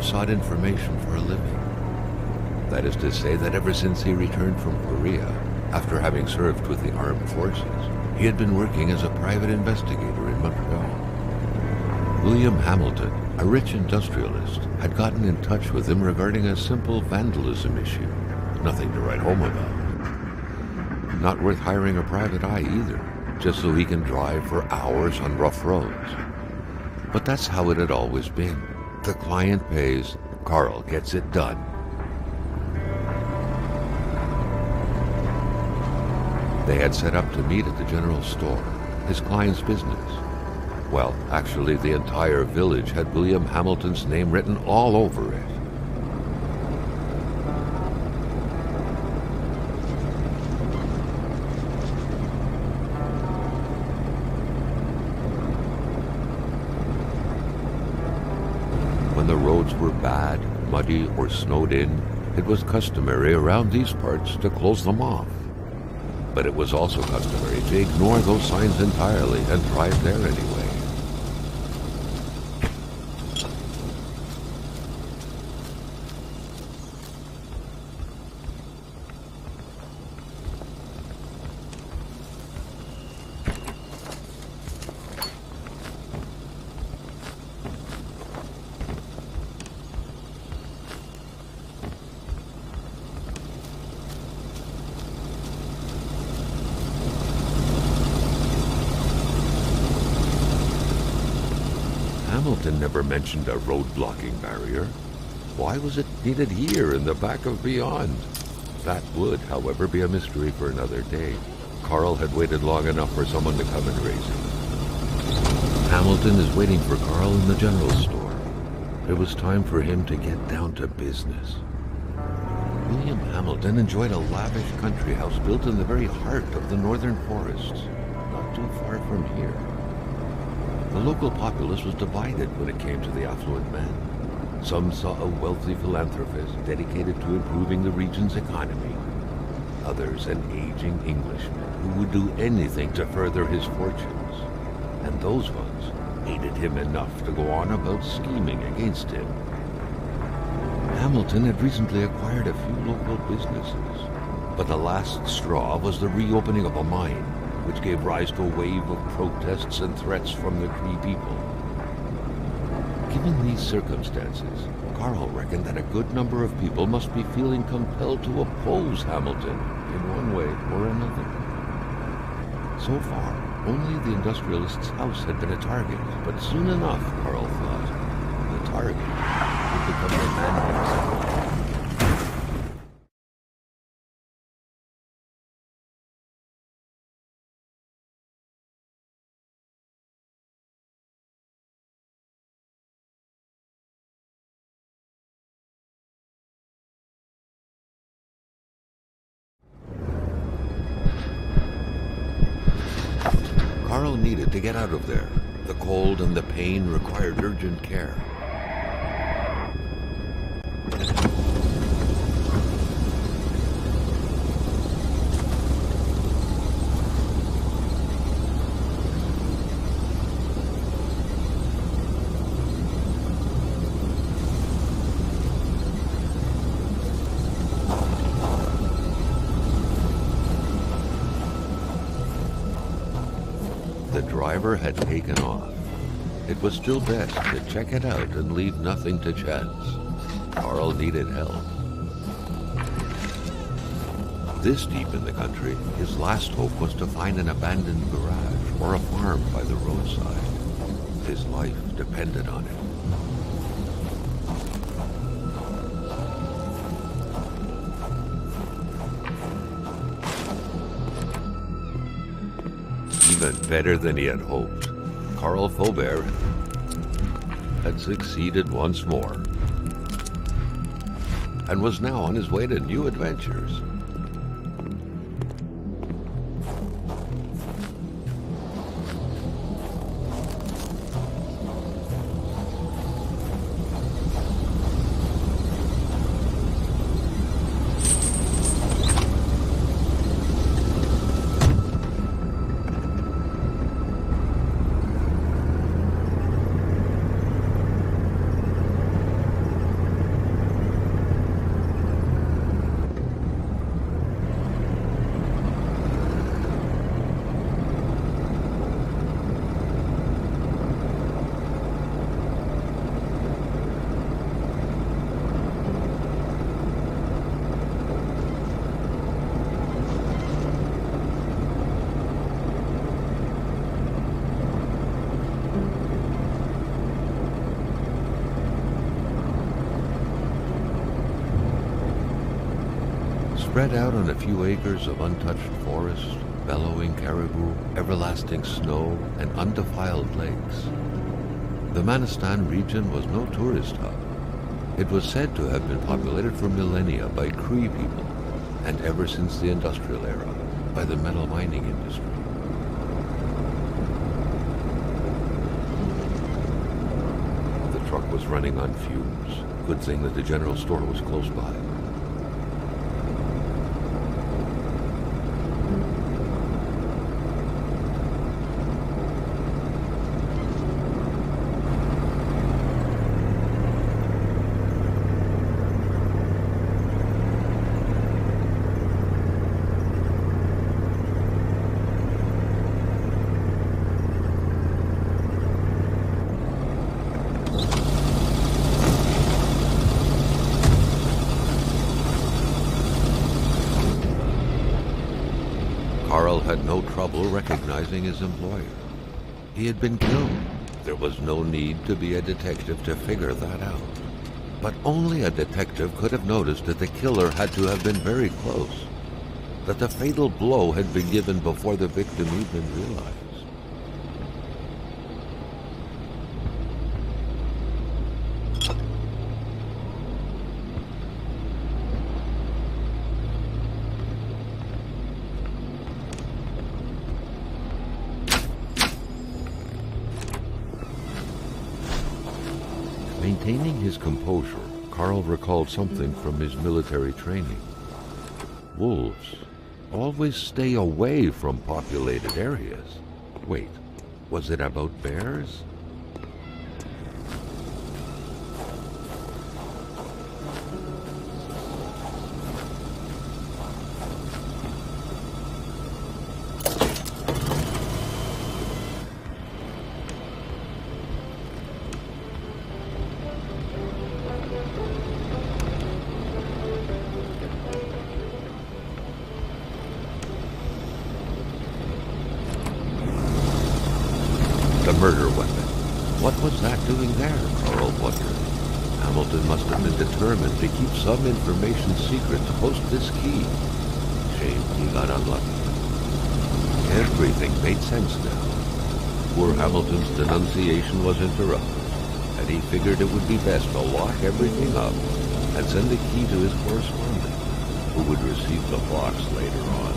sought information for a living. That is to say that ever since he returned from Korea, after having served with the armed forces, he had been working as a private investigator in Montreal. William Hamilton, a rich industrialist, had gotten in touch with him regarding a simple vandalism issue. Nothing to write home about. Not worth hiring a private eye either, just so he can drive for hours on rough roads. But that's how it had always been. The client pays, Carl gets it done. They had set up to meet at the general store, his client's business. Well, actually, the entire village had William Hamilton's name written all over it. When the roads were bad, muddy, or snowed in, it was customary around these parts to close them off. But it was also customary to ignore those signs entirely and drive there anyway. Hamilton never mentioned a road-blocking barrier. Why was it needed here in the back of Beyond? That would, however, be a mystery for another day. Carl had waited long enough for someone to come and raise him. Hamilton is waiting for Carl in the general store. It was time for him to get down to business. William Hamilton enjoyed a lavish country house built in the very heart of the northern forests, not too far from here. The local populace was divided when it came to the affluent man. Some saw a wealthy philanthropist dedicated to improving the region's economy. Others an aging Englishman who would do anything to further his fortunes. And those ones hated him enough to go on about scheming against him. Hamilton had recently acquired a few local businesses, but the last straw was the reopening of a mine, which gave rise to a wave of protests and threats from the Cree people. Given these circumstances, Carl reckoned that a good number of people must be feeling compelled to oppose Hamilton in one way or another. So far, only the industrialist's house had been a target, but soon enough, Carl thought, the target would become the man himself. Carl needed to get out of there. The cold and the pain required urgent care. The driver had taken off. It was still best to check it out and leave nothing to chance. Carl needed help. This deep in the country, his last hope was to find an abandoned garage or a farm by the roadside. His life depended on it. Even better than he had hoped, Carl Faubert had succeeded once more and was now on his way to new adventures. Spread out on a few acres of untouched forest, bellowing caribou, everlasting snow, and undefiled lakes, the Manistan region was no tourist hub. It was said to have been populated for millennia by Cree people, and ever since the industrial era, by the metal mining industry. The truck was running on fumes. Good thing that the general store was close by. Carl had no trouble recognizing his employer. He had been killed. There was no need to be a detective to figure that out. But only a detective could have noticed that the killer had to have been very close, that the fatal blow had been given before the victim even realized. Maintaining his composure, Carl recalled something from his military training. Wolves always stay away from populated areas. Wait, was it about bears? The murder weapon. What was that doing there, Carl wondered. Hamilton must have been determined to keep some information secret to post this key. Shame he got unlucky. Everything made sense now. Poor Hamilton's denunciation was interrupted, and he figured it would be best to lock everything up and send the key to his correspondent, who would receive the box later on.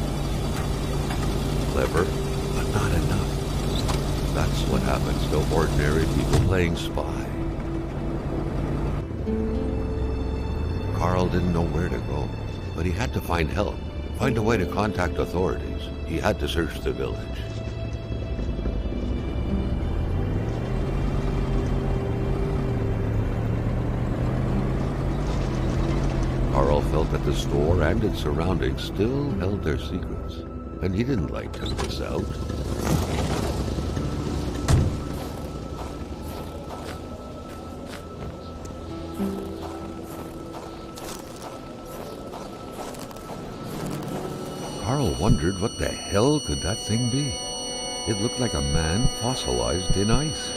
Clever, but not enough. That's what happens to ordinary people playing spy. Carl didn't know where to go, but he had to find help, find a way to contact authorities. He had to search the village. Carl felt that the store and its surroundings still held their secrets, and he didn't like to miss out. Carl wondered what the hell could that thing be. It looked like a man fossilized in ice.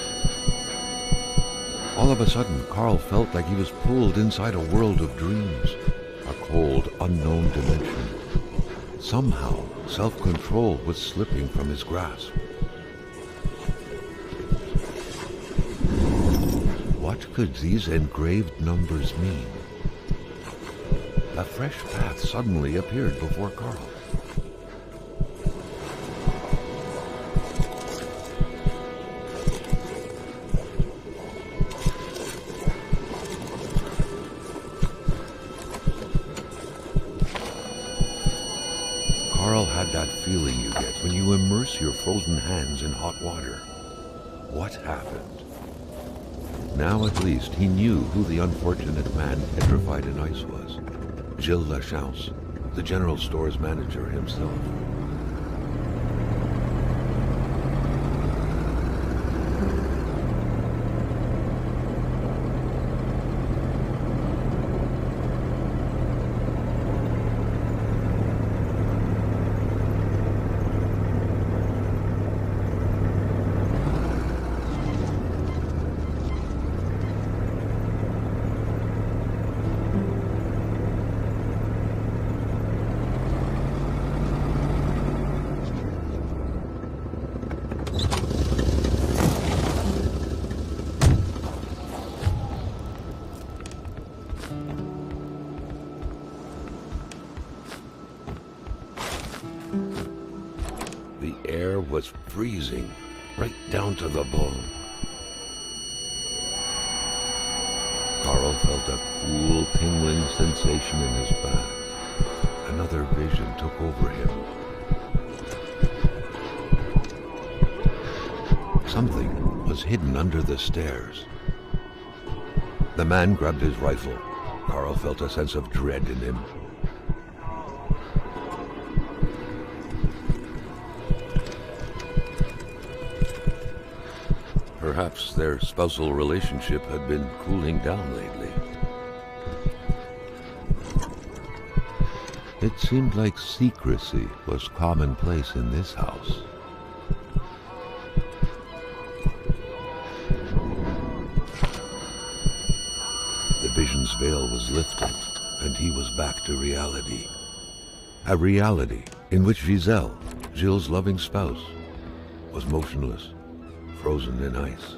All of a sudden, Carl felt like he was pulled inside a world of dreams, a cold, unknown dimension. Somehow, self-control was slipping from his grasp. What could these engraved numbers mean? A fresh path suddenly appeared before Carl. Carl had that feeling you get when you immerse your frozen hands in hot water. What happened? Now at least he knew who the unfortunate man petrified in ice was. Gilles Lachance, the general store's manager himself. The air was freezing, right down to the bone. Carl felt a cool, tingling sensation in his back. Another vision took over him. Something was hidden under the stairs. The man grabbed his rifle. Carl felt a sense of dread in him. Perhaps their spousal relationship had been cooling down lately. It seemed like secrecy was commonplace in this house. The vision's veil was lifted, and he was back to reality. A reality in which Giselle, Gilles' loving spouse, was motionless, frozen in ice.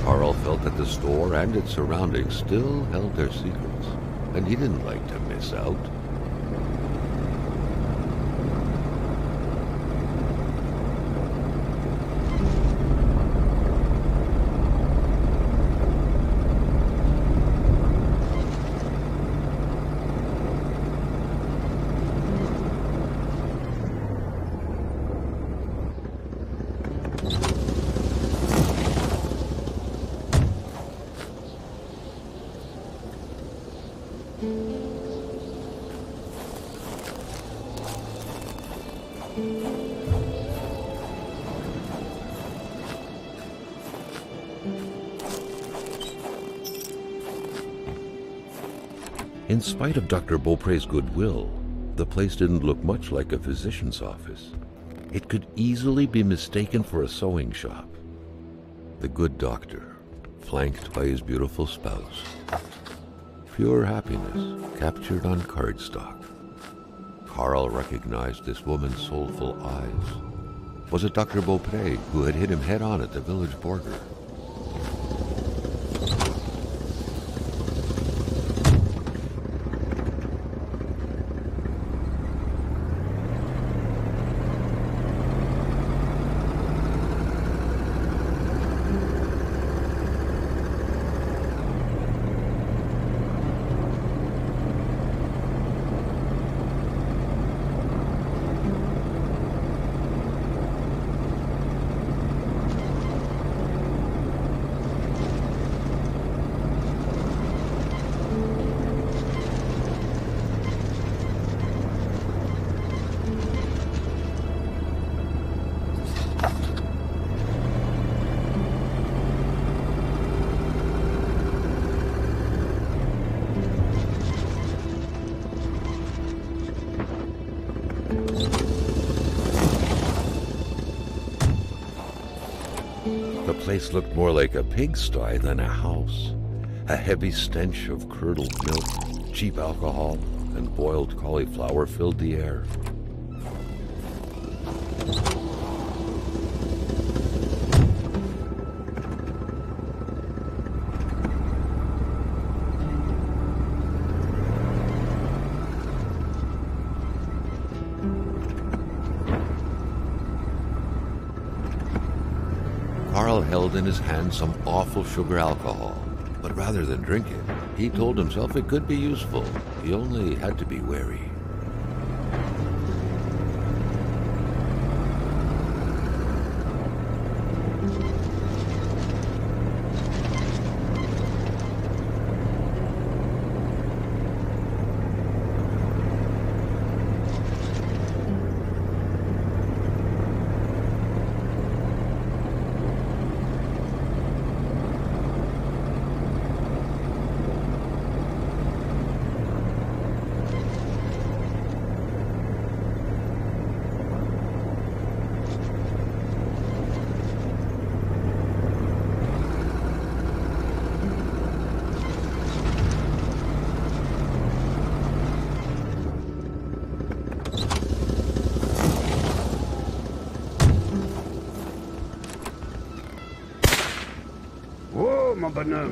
Carl felt that the store and its surroundings still held their secrets, and he didn't like to miss out. In spite of Dr. Beaupre's goodwill, the place didn't look much like a physician's office. It could easily be mistaken for a sewing shop. The good doctor, flanked by his beautiful spouse. Pure happiness captured on cardstock. Carl recognized this woman's soulful eyes. Was it Dr. Beaupre who had hit him head-on at the village border? The place looked more like a pigsty than a house. A heavy stench of curdled milk, cheap alcohol, and boiled cauliflower filled the air. Carl held in his hand some awful sugar alcohol, but rather than drink it, he told himself it could be useful. He only had to be wary. mon bonhomme.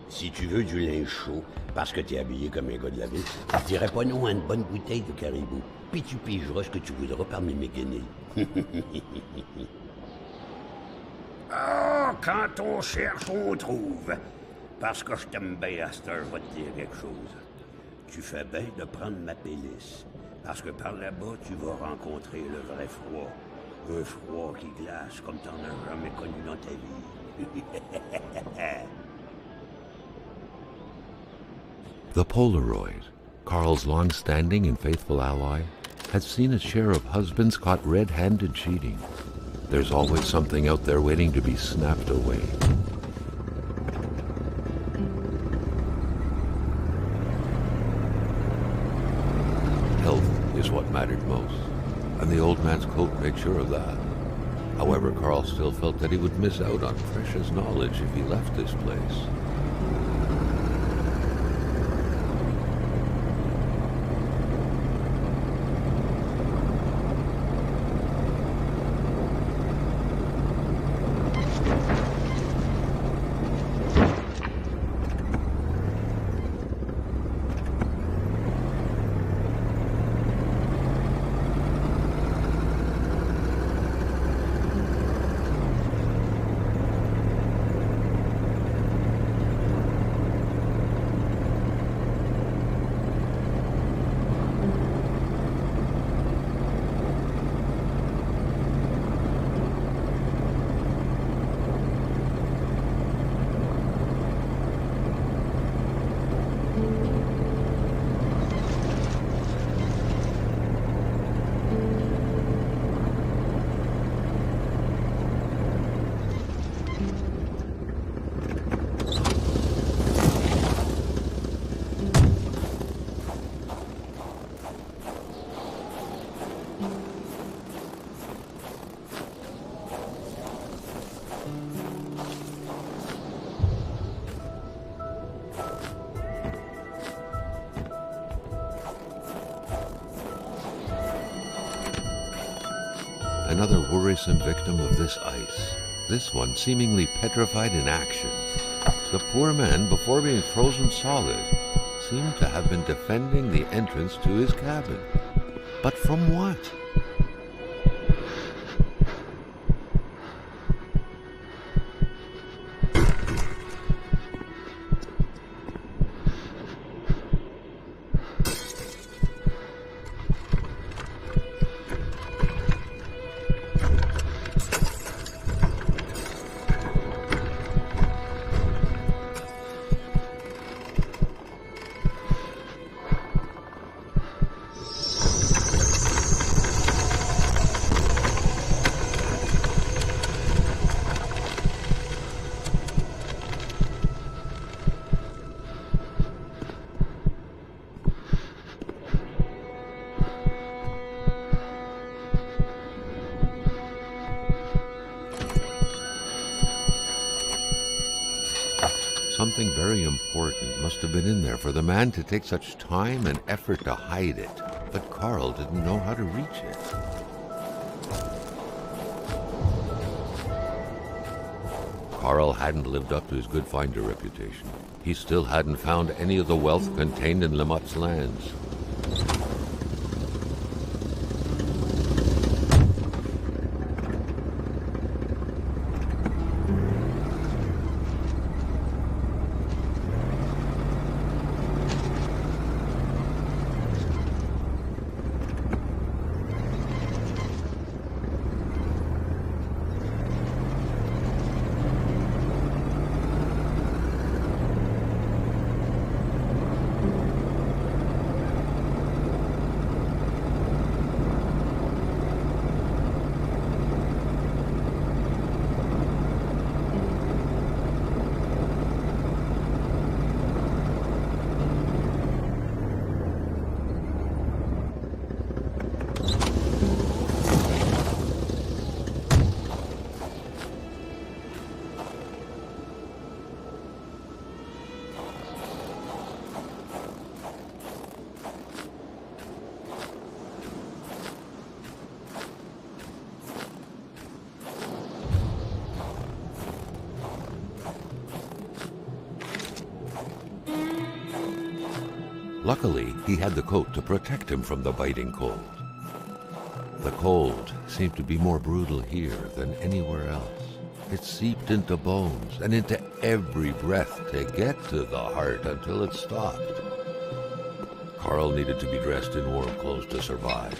Si tu veux du linge chaud, parce que t'es habillé comme un gars de la ville, je dirais pas non à une bonne bouteille de caribou. Puis tu pigeras ce que tu voudras parmi mes guenilles. Oh, quand on cherche, on trouve. Parce que je t'aime bien, à cette heure, je vais te dire quelque chose. Tu fais bien de prendre ma pélice. Parce que par là-bas, tu vas rencontrer le vrai froid. Un froid qui glace comme t'en as jamais connu dans ta vie. The Polaroid, Carl's long-standing and faithful ally, has seen its share of husbands caught red-handed cheating. There's always something out there waiting to be snapped away. Health is what mattered most, and the old man's coat made sure of that. However, Carl still felt that he would miss out on precious knowledge if he left this place. Another worrisome victim of this ice, this one seemingly petrified in action. The poor man, before being frozen solid, seemed to have been defending the entrance to his cabin. But from what? Something very important must have been in there for the man to take such time and effort to hide it. But Carl didn't know how to reach it. Carl hadn't lived up to his good finder reputation. He still hadn't found any of the wealth contained in Lamotte's lands. Luckily, he had the coat to protect him from the biting cold. The cold seemed to be more brutal here than anywhere else. It seeped into bones and into every breath to get to the heart until it stopped. Carl needed to be dressed in warm clothes to survive.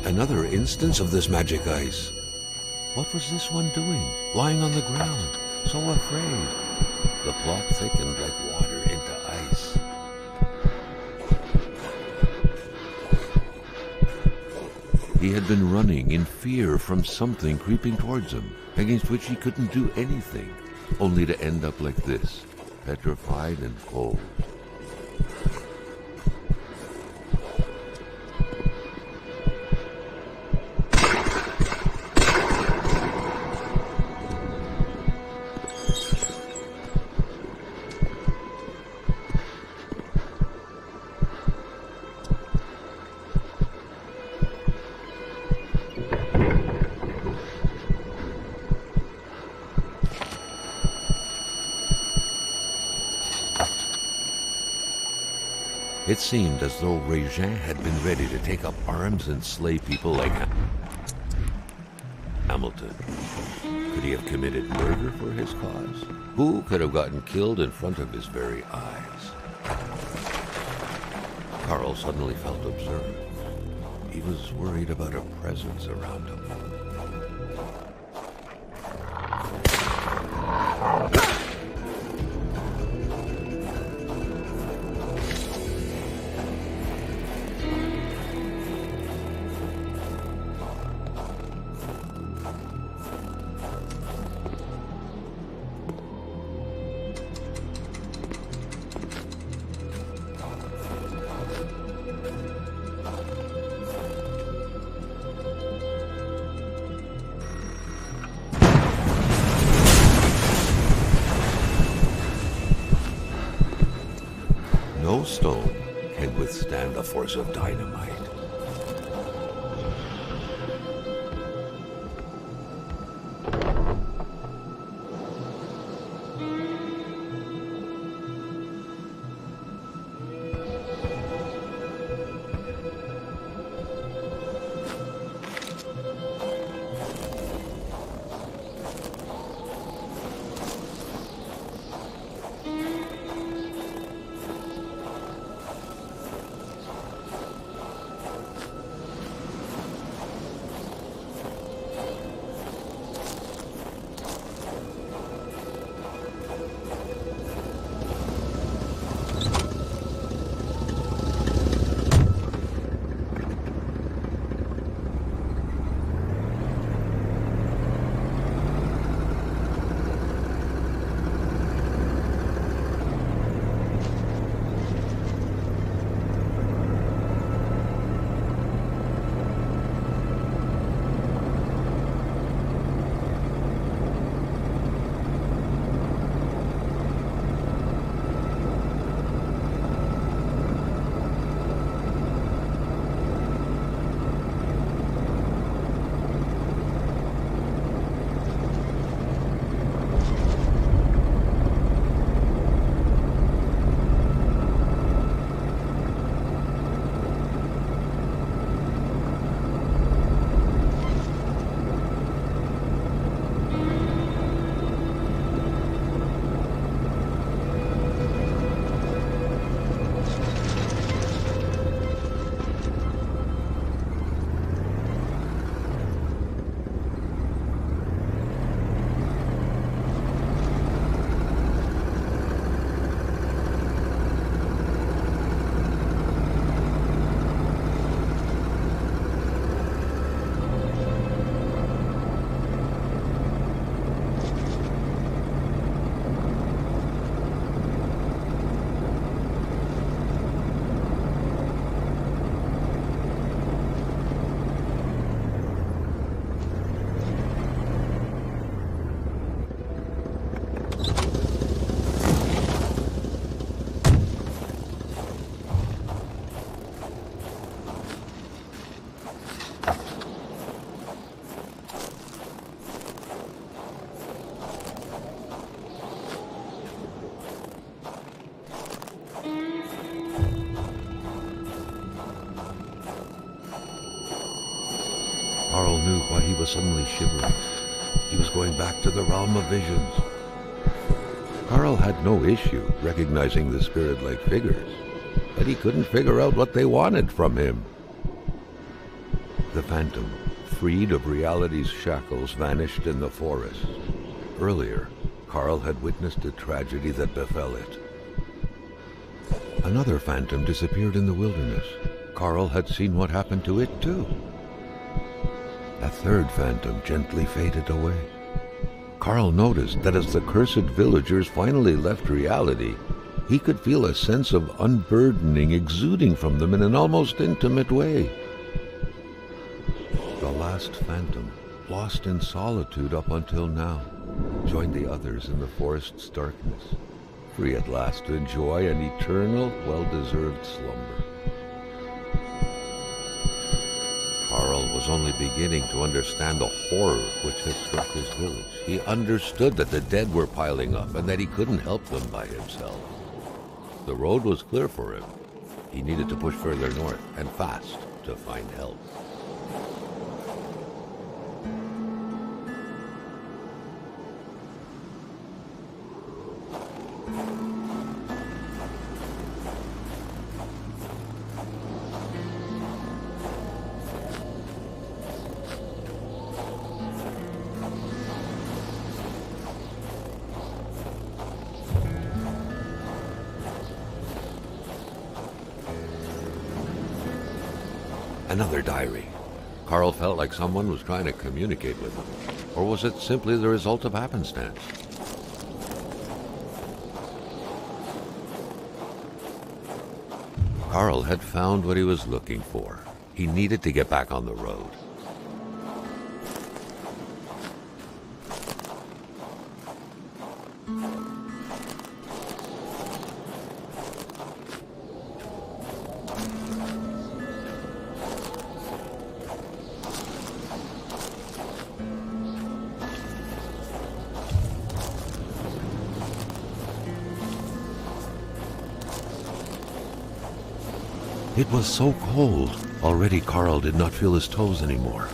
Another instance of this magic ice. What was this one doing, lying on the ground, so afraid? The plot thickened like water into ice. He had been running in fear from something creeping towards him, against which he couldn't do anything, only to end up like this, petrified and cold. It seemed as though Régin had been ready to take up arms and slay people like Hamilton. Could he have committed murder for his cause? Who could have gotten killed in front of his very eyes? Carl suddenly felt observed. He was worried about a presence around him. No stone can withstand the force of dynamite. knew why he was suddenly shivering. He was going back to the realm of visions. Carl had no issue recognizing the spirit-like figures, but he couldn't figure out what they wanted from him. The phantom, freed of reality's shackles, vanished in the forest. Earlier, Carl had witnessed a tragedy that befell it. Another phantom disappeared in the wilderness. Carl had seen what happened to it too. A third phantom gently faded away. Carl noticed that as the cursed villagers finally left reality, he could feel a sense of unburdening exuding from them in an almost intimate way. The last phantom, lost in solitude up until now, joined the others in the forest's darkness, free at last to enjoy an eternal, well-deserved slumber. Carl was only beginning to understand the horror which had struck his village. He understood that the dead were piling up and that he couldn't help them by himself. The road was clear for him. He needed to push further north, and fast, to find help. Another diary. Carl felt like someone was trying to communicate with him. Or was it simply the result of happenstance? Carl had found what he was looking for. He needed to get back on the road. It was so cold. Already Carl did not feel his toes anymore.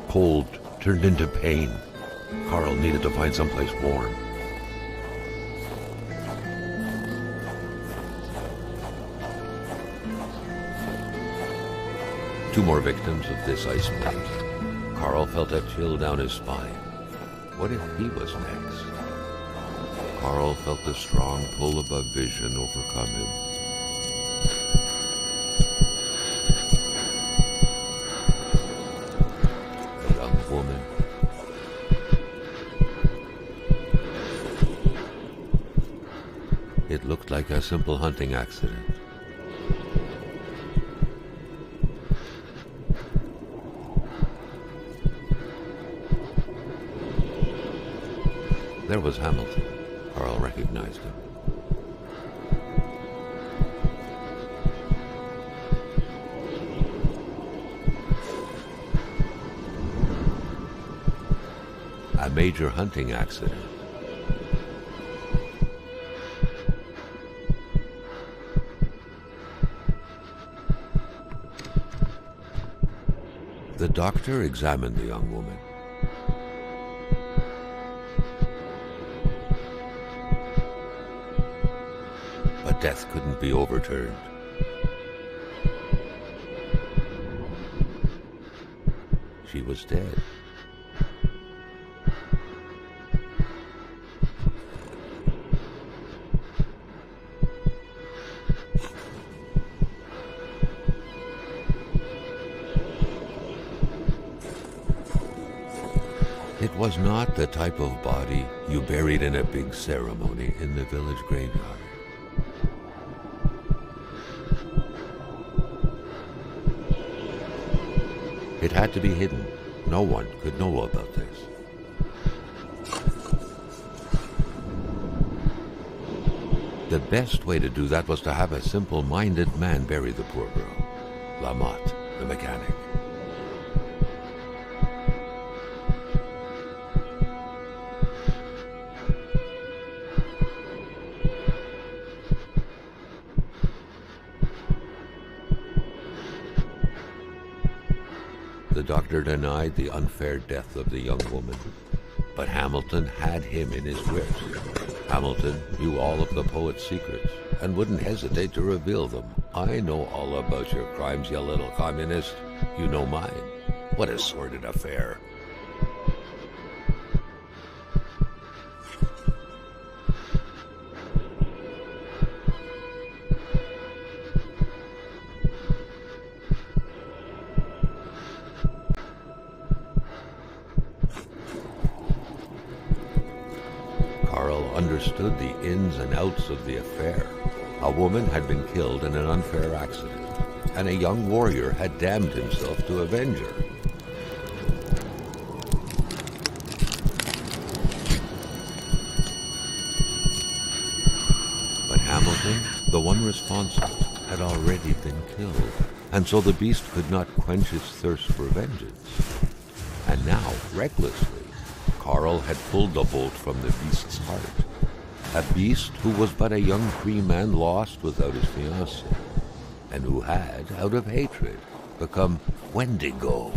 Cold turned into pain. Carl needed to find someplace warm. Two more victims of this ice blade. Carl felt a chill down his spine. What if he was next? Carl felt the strong pull above vision overcome him. Woman, like a simple hunting accident. There was Hamilton. Carl recognized him. A major hunting accident. The doctor examined the young woman. But death couldn't be overturned. She was dead. It was not the type of body you buried in a big ceremony in the village graveyard. It had to be hidden. No one could know about this. The best way to do that was to have a simple-minded man bury the poor girl, Lamotte, the mechanic. The doctor denied the unfair death of the young woman, but Hamilton had him in his grips. Hamilton knew all of the poet's secrets and wouldn't hesitate to reveal them. I know all about your crimes, you little communist. You know mine. What a sordid affair. Carl understood the ins and outs of the affair. A woman had been killed in an unfair accident, and a young warrior had damned himself to avenge her. But Hamilton, the one responsible, had already been killed, and so the beast could not quench its thirst for vengeance. And now, recklessly, Carl had pulled the bolt from the beast's heart. A beast who was but a young free man lost without his fiancée, and who had, out of hatred, become Wendigo.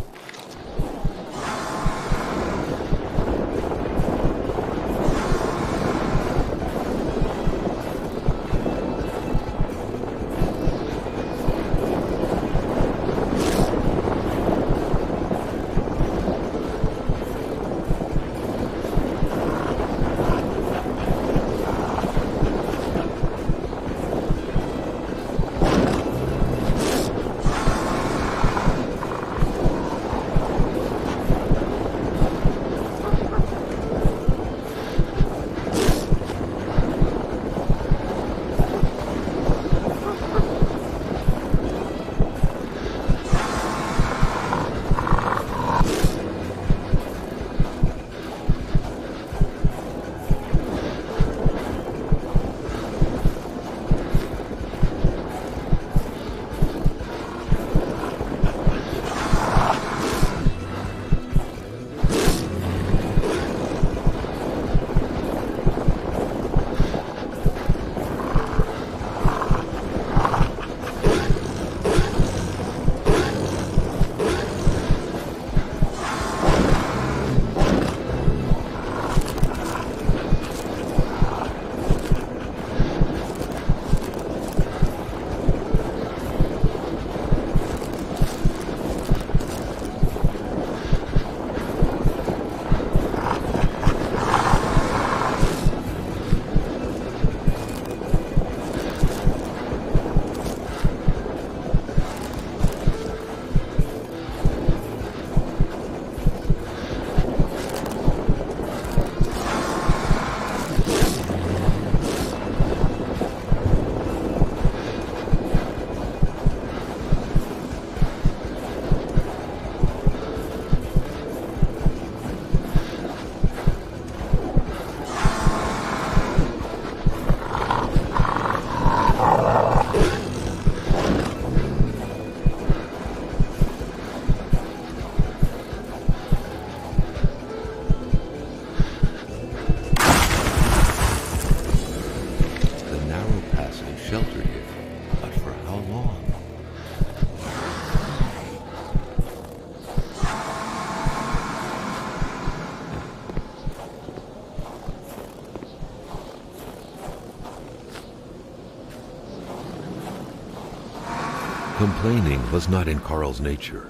Complaining was not in Carl's nature.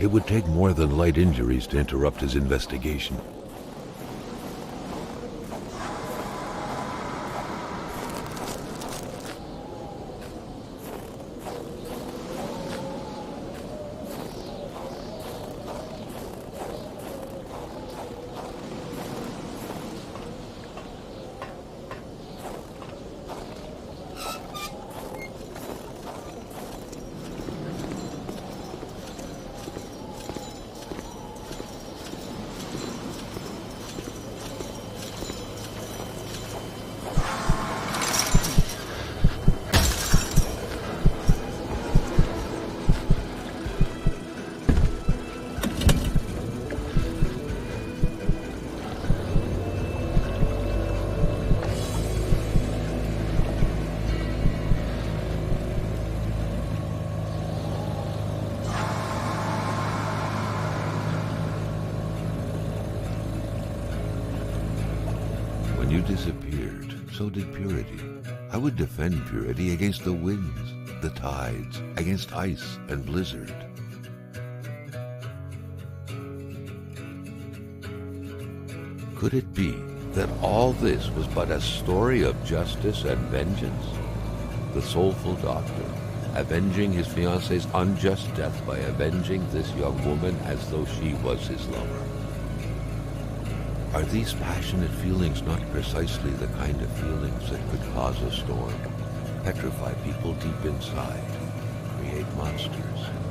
It would take more than light injuries to interrupt his investigation. When you disappeared, so did Purity. I would defend Purity against the winds, the tides, against ice and blizzard. Could it be that all this was but a story of justice and vengeance? The soulful doctor, avenging his fiancée's unjust death by avenging this young woman as though she was his lover. Are these passionate feelings not precisely the kind of feelings that could cause a storm, petrify people deep inside, create monsters?